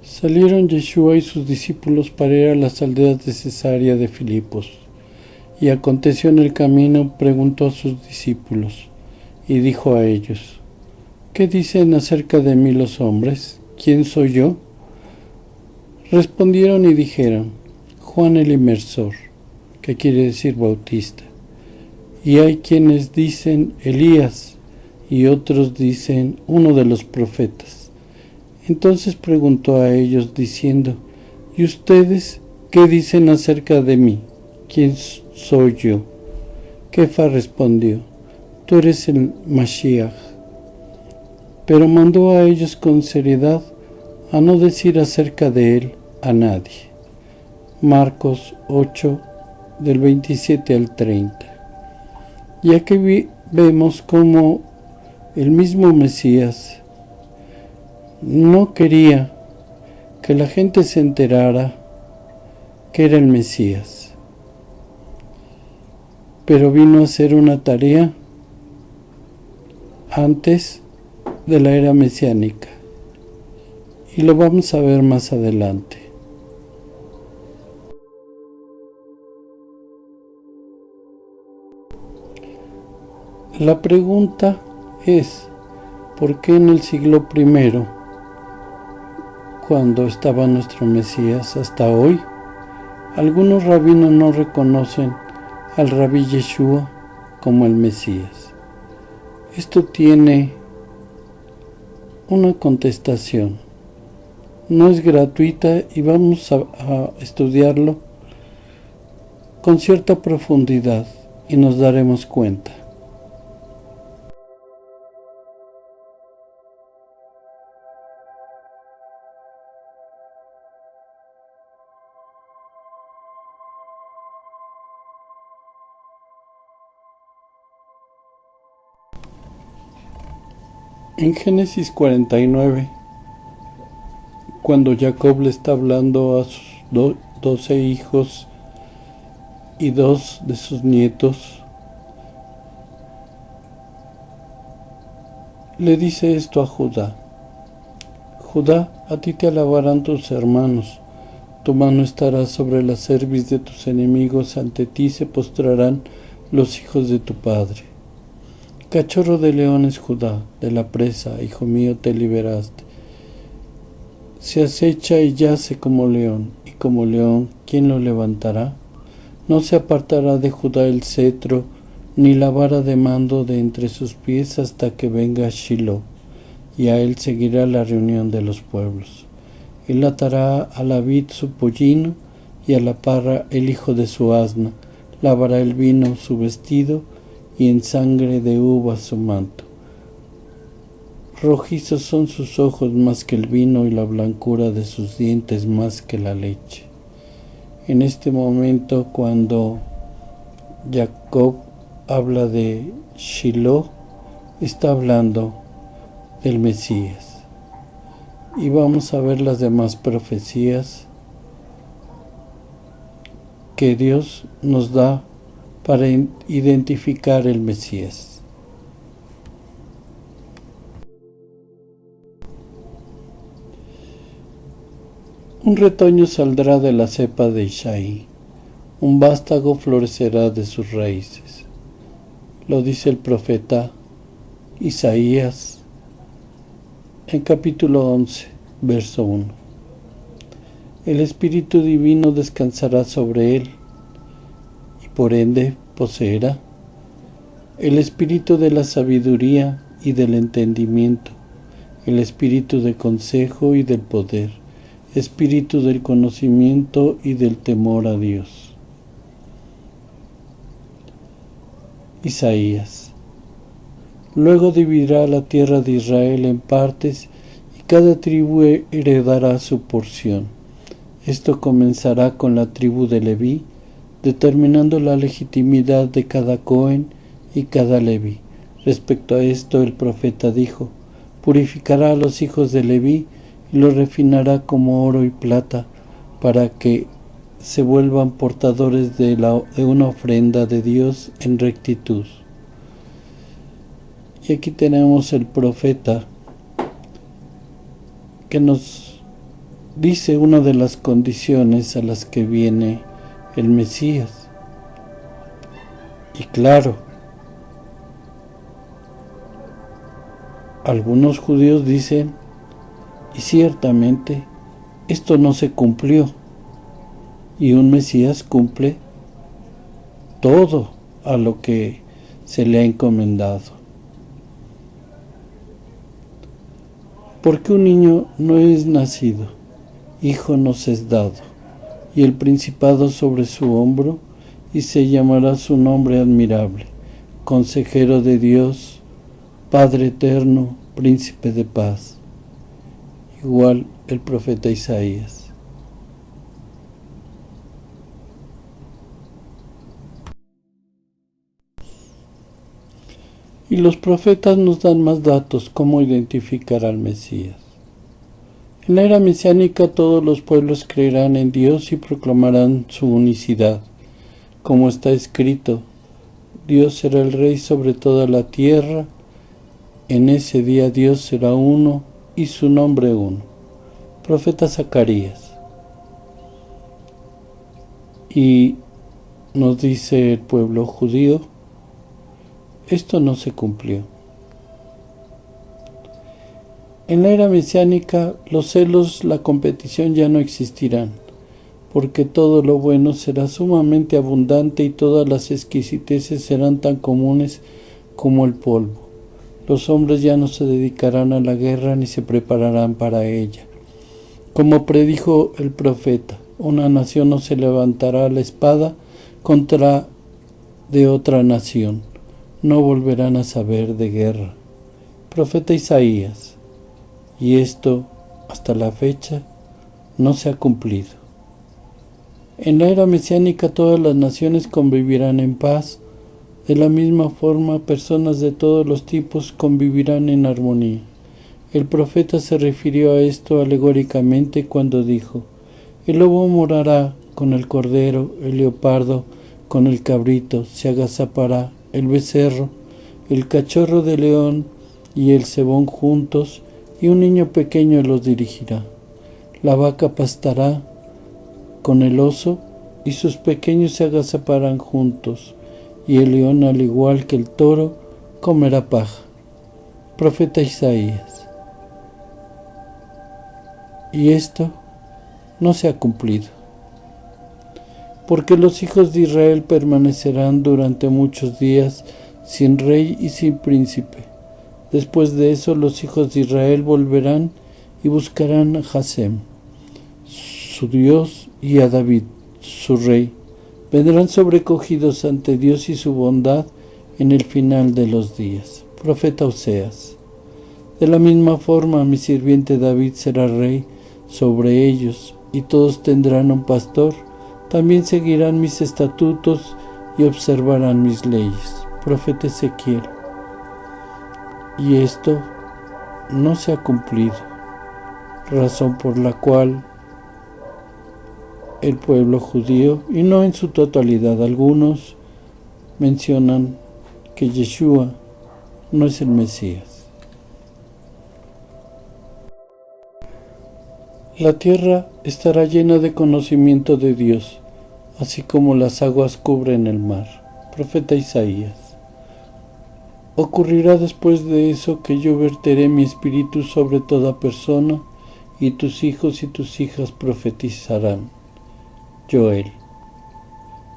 Salieron Yeshua y sus discípulos para ir a las aldeas de Cesarea de Filipos. Y aconteció en el camino, preguntó a sus discípulos, y dijo a ellos: ¿Qué dicen acerca de mí los hombres? ¿Quién soy yo? Respondieron y dijeron: Juan el Inmersor, que quiere decir Bautista. Y hay quienes dicen Elías, y otros dicen uno de los profetas. Entonces preguntó a ellos diciendo: ¿Y ustedes qué dicen acerca de mí? ¿Quién soy yo? Kefa respondió: Tú eres el Mashiach. Pero mandó a ellos con seriedad a no decir acerca de él a nadie. Marcos 8, del 27 al 30. Y aquí vemos cómo el mismo Mesías no quería que la gente se enterara que era el Mesías, pero vino a hacer una tarea antes de la era mesiánica, y lo vamos a ver más adelante. La pregunta es: ¿por qué en el siglo I, cuando estaba nuestro Mesías, hasta hoy, algunos rabinos no reconocen al Rabí Yeshua como el Mesías? Esto tiene una contestación. No es gratuita y vamos a estudiarlo con cierta profundidad y nos daremos cuenta. En Génesis 49, cuando Jacob le está hablando a sus 12 hijos y 2 de sus nietos, le dice esto a Judá: Judá, a ti te alabarán tus hermanos, tu mano estará sobre la cerviz de tus enemigos, ante ti se postrarán los hijos de tu padre. Cachorro de leones, Judá, de la presa, hijo mío, te liberaste. Se acecha y yace como león, y como león, ¿quién lo levantará? No se apartará de Judá el cetro, ni la vara de mando de entre sus pies hasta que venga Shiloh, y a él seguirá la reunión de los pueblos. Él atará a la vid su pollino, y a la parra el hijo de su asna, lavará el vino su vestido, y en sangre de uvas su manto. Rojizos son sus ojos más que el vino, y la blancura de sus dientes más que la leche. En este momento, cuando Jacob habla de Shiloh, está hablando del Mesías. Y vamos a ver las demás profecías que Dios nos da para identificar el Mesías. Un retoño saldrá de la cepa de Isaí, un vástago florecerá de sus raíces. Lo dice el profeta Isaías en capítulo 11, verso 1. El Espíritu Divino descansará sobre él, y por ende poseerá el espíritu de la sabiduría y del entendimiento, el espíritu de consejo y del poder, espíritu del conocimiento y del temor a Dios. Isaías. Luego dividirá la tierra de Israel en partes, y cada tribu heredará su porción. Esto comenzará con la tribu de Leví, determinando la legitimidad de cada Cohen y cada Leví. Respecto a esto, el profeta dijo: purificará a los hijos de Leví y los refinará como oro y plata, para que se vuelvan portadores de una ofrenda de Dios en rectitud. Y aquí tenemos el profeta que nos dice una de las condiciones a las que viene el Mesías. Y claro, algunos judíos dicen, y ciertamente esto no se cumplió, y un Mesías cumple todo a lo que se le ha encomendado. Porque un niño no es nacido, hijo nos es dado, y el principado sobre su hombro, y se llamará su nombre admirable, consejero de Dios, Padre eterno, príncipe de paz. Igual el profeta Isaías. Y los profetas nos dan más datos cómo identificar al Mesías. En la era mesiánica todos los pueblos creerán en Dios y proclamarán su unicidad. Como está escrito, Dios será el rey sobre toda la tierra. En ese día Dios será uno y su nombre uno. Profeta Zacarías. Y nos dice el pueblo judío, esto no se cumplió. En la era mesiánica, los celos, la competición ya no existirán, porque todo lo bueno será sumamente abundante y todas las exquisiteces serán tan comunes como el polvo. Los hombres ya no se dedicarán a la guerra ni se prepararán para ella. Como predijo el profeta, una nación no se levantará la espada contra de otra nación. No volverán a saber de guerra. Profeta Isaías. Y esto, hasta la fecha, no se ha cumplido. En la era mesiánica todas las naciones convivirán en paz. De la misma forma, personas de todos los tipos convivirán en armonía. El profeta se refirió a esto alegóricamente cuando dijo, el lobo morará con el cordero, el leopardo con el cabrito, se agazapará el becerro, el cachorro de león y el cebón juntos, y un niño pequeño los dirigirá. La vaca pastará con el oso, y sus pequeños se agazaparán juntos, y el león, al igual que el toro, comerá paja. Profeta Isaías. Y esto no se ha cumplido. Porque los hijos de Israel permanecerán durante muchos días sin rey y sin príncipe. Después de eso los hijos de Israel volverán y buscarán a Hasem, su Dios, y a David, su rey. Vendrán sobrecogidos ante Dios y su bondad en el final de los días. Profeta Oseas. De la misma forma mi sirviente David será rey sobre ellos, y todos tendrán un pastor. También seguirán mis estatutos y observarán mis leyes. Profeta Ezequiel. Y esto no se ha cumplido, razón por la cual el pueblo judío, y no en su totalidad, algunos mencionan que Yeshua no es el Mesías. La tierra estará llena de conocimiento de Dios, así como las aguas cubren el mar. Profeta Isaías. Ocurrirá después de eso que yo verteré mi espíritu sobre toda persona, y tus hijos y tus hijas profetizarán. Joel.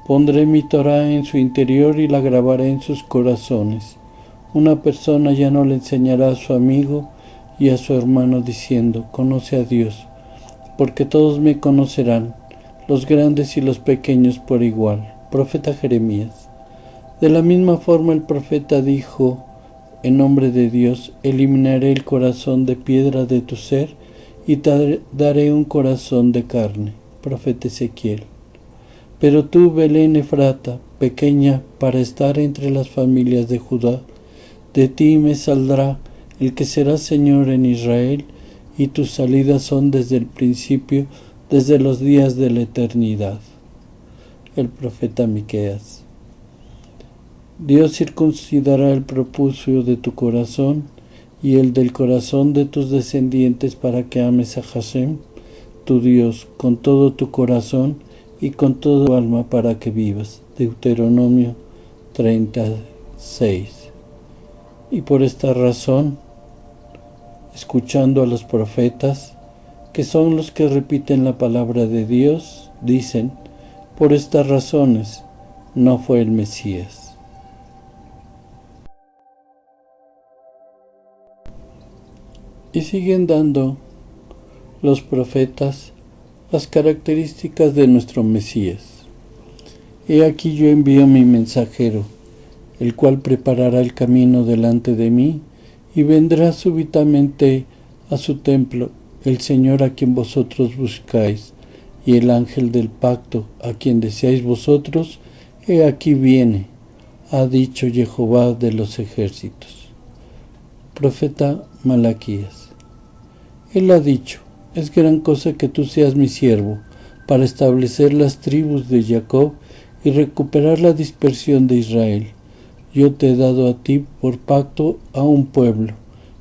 Pondré mi Torá en su interior y la grabaré en sus corazones. Una persona ya no le enseñará a su amigo y a su hermano diciendo, conoce a Dios, porque todos me conocerán, los grandes y los pequeños por igual. Profeta Jeremías. De la misma forma el profeta dijo, en nombre de Dios, eliminaré el corazón de piedra de tu ser y te daré un corazón de carne. Profeta Ezequiel. Pero tú, Belén Efrata, pequeña para estar entre las familias de Judá, de ti me saldrá el que será Señor en Israel, y tus salidas son desde el principio, desde los días de la eternidad. El profeta Miqueas. Dios circuncidará el prepucio de tu corazón y el del corazón de tus descendientes para que ames a Hashem, tu Dios con todo tu corazón y con toda tu alma para que vivas. Deuteronomio 36. Y por esta razón, escuchando a los profetas, que son los que repiten la palabra de Dios, dicen, por estas razones no fue el Mesías. Y siguen dando los profetas las características de nuestro Mesías. He aquí yo envío mi mensajero, el cual preparará el camino delante de mí, y vendrá súbitamente a su templo el Señor a quien vosotros buscáis, y el ángel del pacto a quien deseáis vosotros, he aquí viene, ha dicho Jehová de los ejércitos. Profeta Malaquías. Él ha dicho, es gran cosa que tú seas mi siervo, para establecer las tribus de Jacob y recuperar la dispersión de Israel. Yo te he dado a ti por pacto a un pueblo.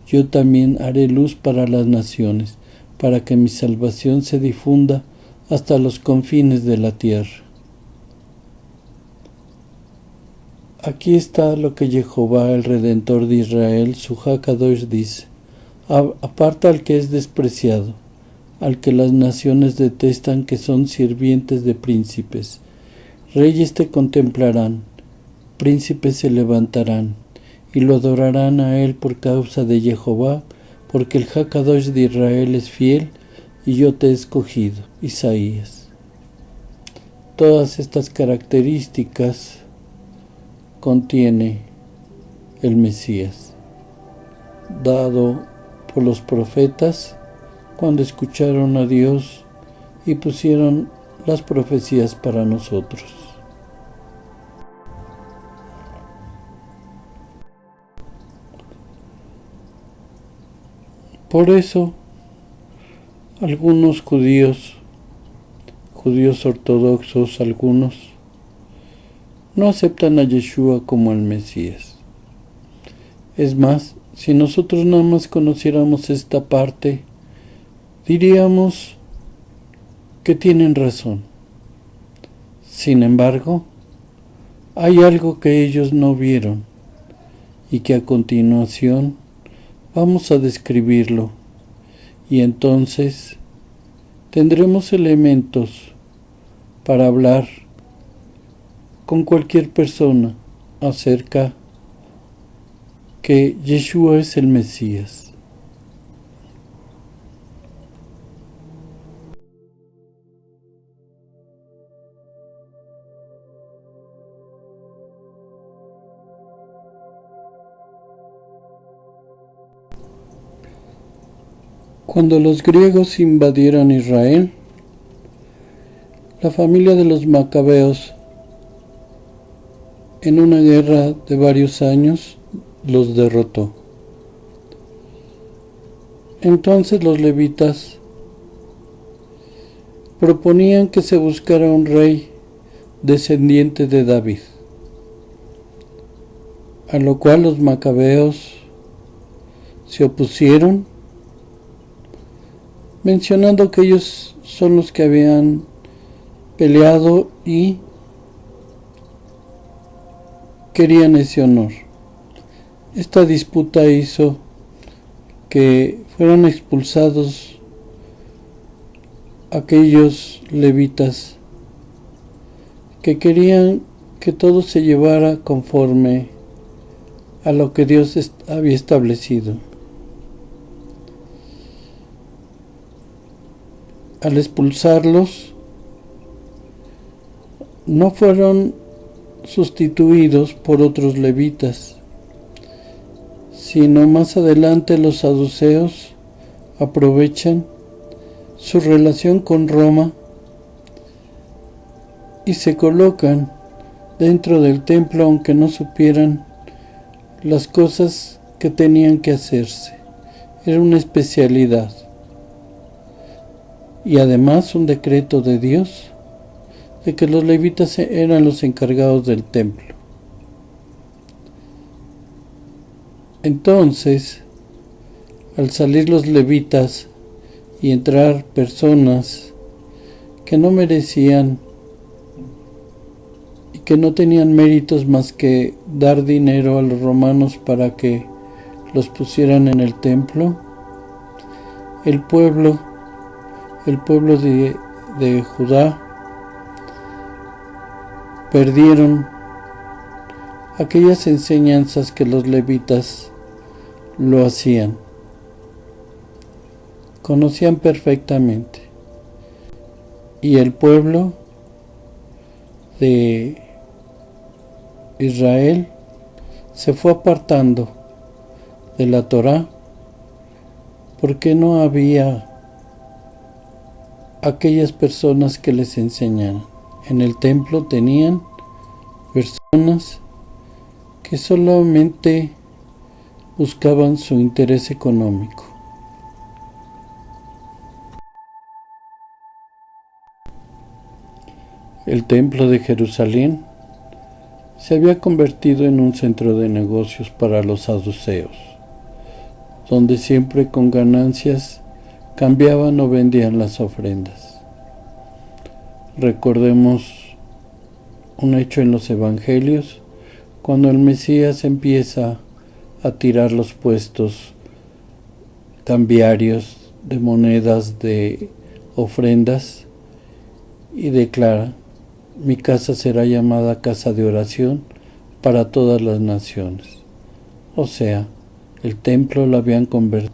Yo también haré luz para las naciones, para que mi salvación se difunda hasta los confines de la tierra. Aquí está lo que Jehová, el Redentor de Israel, su Hakadosh, dice. Aparta al que es despreciado, al que las naciones detestan, que son sirvientes de príncipes. Reyes te contemplarán, príncipes se levantarán, y lo adorarán a él por causa de Jehová, porque el Hakadosh de Israel es fiel, y yo te he escogido. Isaías. Todas estas características contiene el Mesías, dado por los profetas cuando escucharon a Dios y pusieron las profecías para nosotros. Por eso, algunos judíos ortodoxos, algunos, no aceptan a Yeshua como el Mesías. Es más, si nosotros nada más conociéramos esta parte, diríamos que tienen razón. Sin embargo, hay algo que ellos no vieron y que a continuación vamos a describirlo, y entonces tendremos elementos para hablar con cualquier persona acerca que Yeshua es el Mesías. Cuando los griegos invadieron Israel, la familia de los macabeos, en una guerra de varios años, los derrotó. Entonces los levitas proponían que se buscara un rey descendiente de David, a lo cual los macabeos se opusieron, mencionando que ellos son los que habían peleado y querían ese honor. Esta disputa hizo que fueran expulsados aquellos levitas que querían que todo se llevara conforme a lo que Dios había establecido. Al expulsarlos, no fueron sustituidos por otros levitas, sino más adelante los saduceos aprovechan su relación con Roma y se colocan dentro del templo aunque no supieran las cosas que tenían que hacerse. Era una especialidad y además un decreto de Dios de que los levitas eran los encargados del templo. Entonces, al salir los levitas y entrar personas que no merecían y que no tenían méritos más que dar dinero a los romanos para que los pusieran en el templo, el pueblo de Judá perdieron aquellas enseñanzas que los levitas lo hacían. Conocían perfectamente. Y el pueblo de Israel se fue apartando de la Torá porque no había aquellas personas que les enseñaran. En el templo tenían personas que solamente buscaban su interés económico. El templo de Jerusalén se había convertido en un centro de negocios para los saduceos, donde siempre con ganancias cambiaban o vendían las ofrendas. Recordemos un hecho en los evangelios, cuando el Mesías empieza a tirar los puestos cambiarios de monedas de ofrendas y declara: mi casa será llamada casa de oración para todas las naciones. O sea, el templo lo habían convertido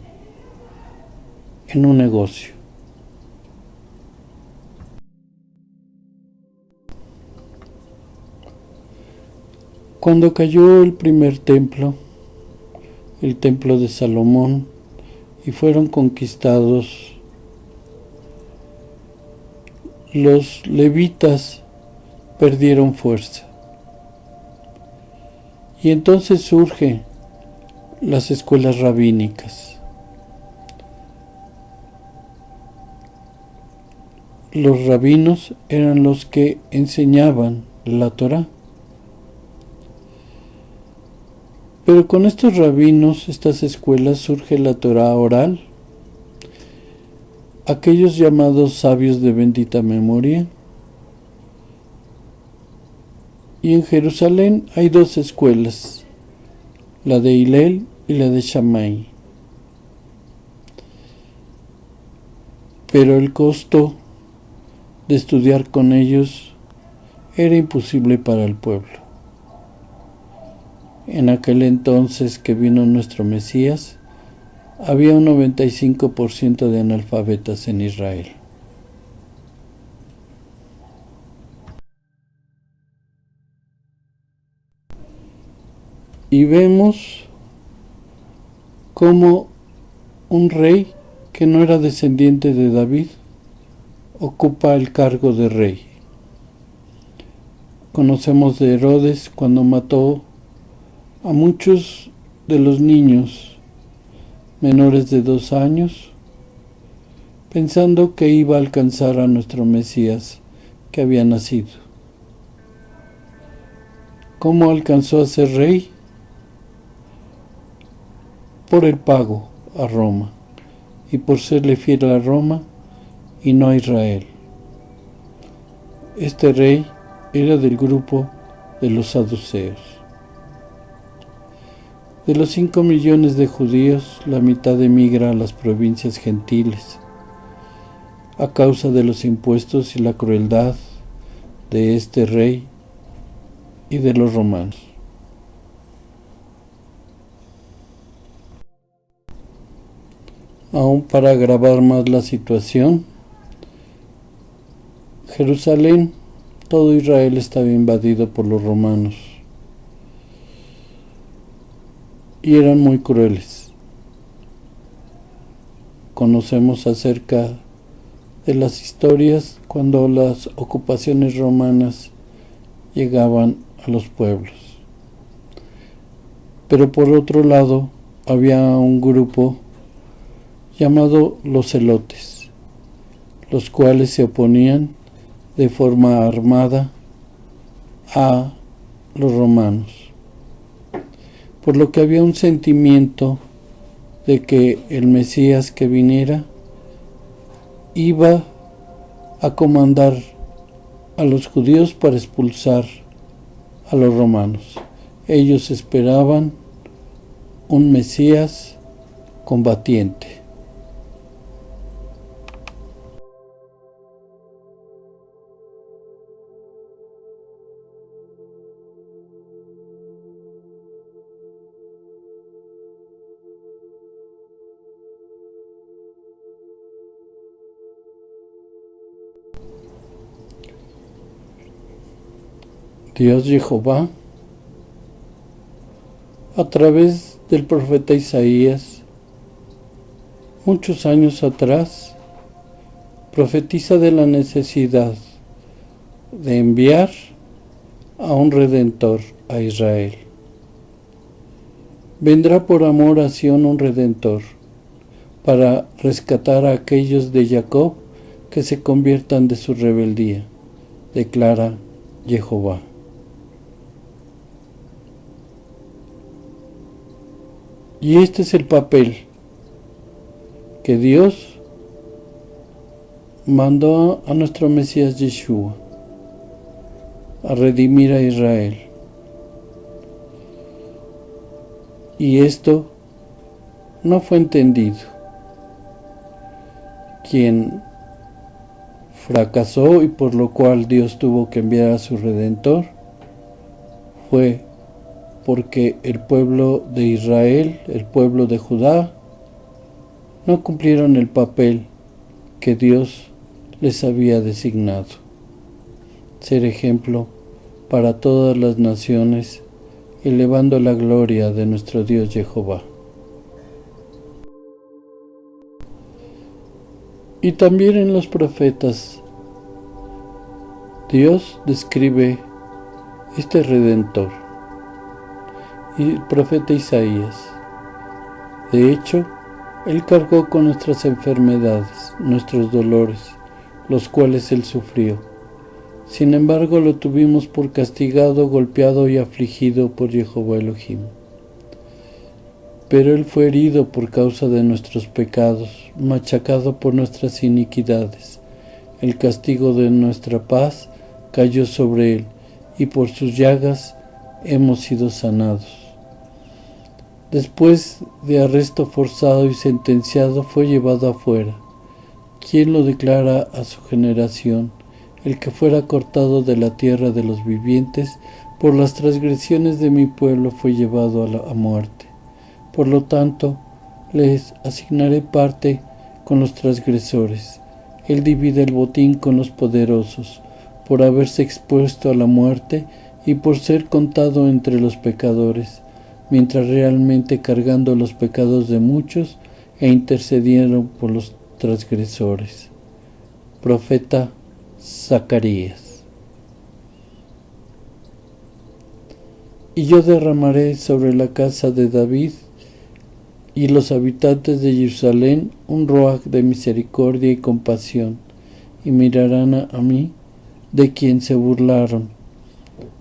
en un negocio. Cuando cayó el primer templo, el templo de Salomón, y fueron conquistados, los levitas perdieron fuerza. Y entonces surgen las escuelas rabínicas. Los rabinos eran los que enseñaban la Torá. Pero con estos rabinos, estas escuelas, surge la Torá oral, aquellos llamados sabios de bendita memoria. Y en Jerusalén hay dos escuelas, la de Hillel y la de Shammai. Pero el costo de estudiar con ellos era imposible para el pueblo. En aquel entonces que vino nuestro Mesías, había un 95% de analfabetas en Israel. Y vemos cómo un rey que no era descendiente de David ocupa el cargo de rey. Conocemos de Herodes cuando mató a muchos de los niños menores de 2 años, pensando que iba a alcanzar a nuestro Mesías que había nacido. ¿Cómo alcanzó a ser rey? Por el pago a Roma y por serle fiel a Roma y no a Israel. Este rey era del grupo de los saduceos. De los 5 millones de judíos, la mitad emigra a las provincias gentiles a causa de los impuestos y la crueldad de este rey y de los romanos. Aún para agravar más la situación, Jerusalén, todo Israel estaba invadido por los romanos y eran muy crueles. Conocemos acerca de las historias cuando las ocupaciones romanas llegaban a los pueblos. Pero por otro lado, había un grupo llamado los celotes, los cuales se oponían de forma armada a los romanos, por lo que había un sentimiento de que el Mesías que viniera iba a comandar a los judíos para expulsar a los romanos. Ellos esperaban un Mesías combatiente. Dios Jehová, a través del profeta Isaías, muchos años atrás, profetiza de la necesidad de enviar a un Redentor a Israel. Vendrá por amor a Sión un Redentor, para rescatar a aquellos de Jacob que se conviertan de su rebeldía, declara Jehová. Y este es el papel que Dios mandó a nuestro Mesías Yeshua, a redimir a Israel. Y esto no fue entendido. Quien fracasó y por lo cual Dios tuvo que enviar a su Redentor fue porque el pueblo de Israel, el pueblo de Judá, no cumplieron el papel que Dios les había designado. Ser ejemplo para todas las naciones, elevando la gloria de nuestro Dios Jehová. Y también en los profetas, Dios describe este Redentor. Y el profeta Isaías, de hecho, Él cargó con nuestras enfermedades, nuestros dolores, los cuales Él sufrió. Sin embargo, lo tuvimos por castigado, golpeado y afligido por Jehová Elohim. Pero Él fue herido por causa de nuestros pecados, machacado por nuestras iniquidades. El castigo de nuestra paz cayó sobre Él, y por sus llagas hemos sido sanados. Después de arresto forzado y sentenciado, fue llevado afuera. ¿Quién lo declara a su generación? El que fuera cortado de la tierra de los vivientes, por las transgresiones de mi pueblo fue llevado a muerte. Por lo tanto, les asignaré parte con los transgresores. Él divide el botín con los poderosos, por haberse expuesto a la muerte y por ser contado entre los pecadores, mientras realmente cargando los pecados de muchos e intercedieron por los transgresores. Profeta Zacarías. Y yo derramaré sobre la casa de David y los habitantes de Jerusalén un ruaj de misericordia y compasión, y mirarán a mí, de quien se burlaron.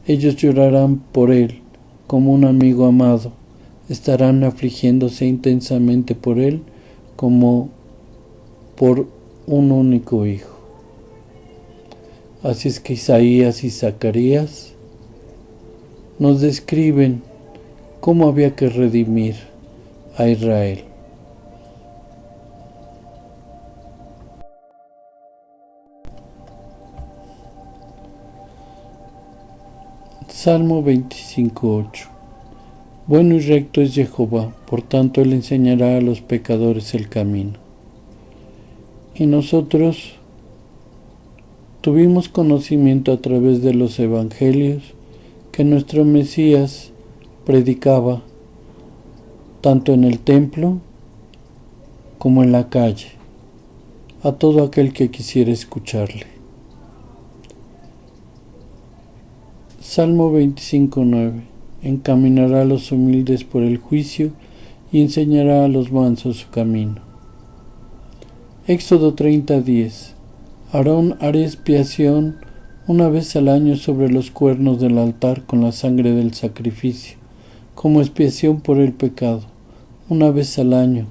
Ellos llorarán por él como un amigo amado, estarán afligiéndose intensamente por él como por un único hijo. Así es que Isaías y Zacarías nos describen cómo había que redimir a Israel. Salmo 25:8. Bueno y recto es Jehová, por tanto Él enseñará a los pecadores el camino. Y nosotros tuvimos conocimiento a través de los evangelios que nuestro Mesías predicaba tanto en el templo como en la calle, a todo aquel que quisiera escucharle. Salmo 25:9. Encaminará a los humildes por el juicio y enseñará a los mansos su camino. Éxodo 30:10. Aarón hará expiación una vez al año sobre los cuernos del altar con la sangre del sacrificio, como expiación por el pecado, una vez al año,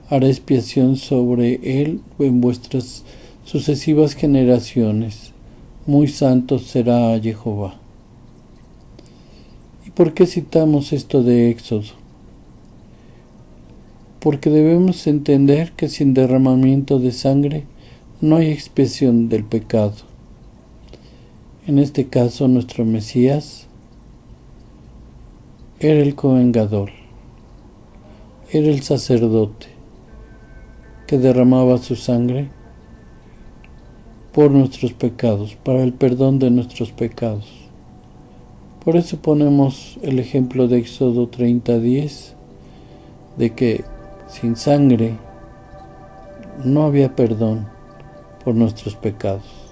hará expiación sobre él en vuestras sucesivas generaciones. Muy santo será Jehová. ¿Y por qué citamos esto de Éxodo? Porque debemos entender que sin derramamiento de sangre no hay expiación del pecado. En este caso, nuestro Mesías era el Cohen Gadol, era el sacerdote que derramaba su sangre por nuestros pecados, para el perdón de nuestros pecados. Por eso ponemos el ejemplo de Éxodo 30:10, de que sin sangre no había perdón por nuestros pecados.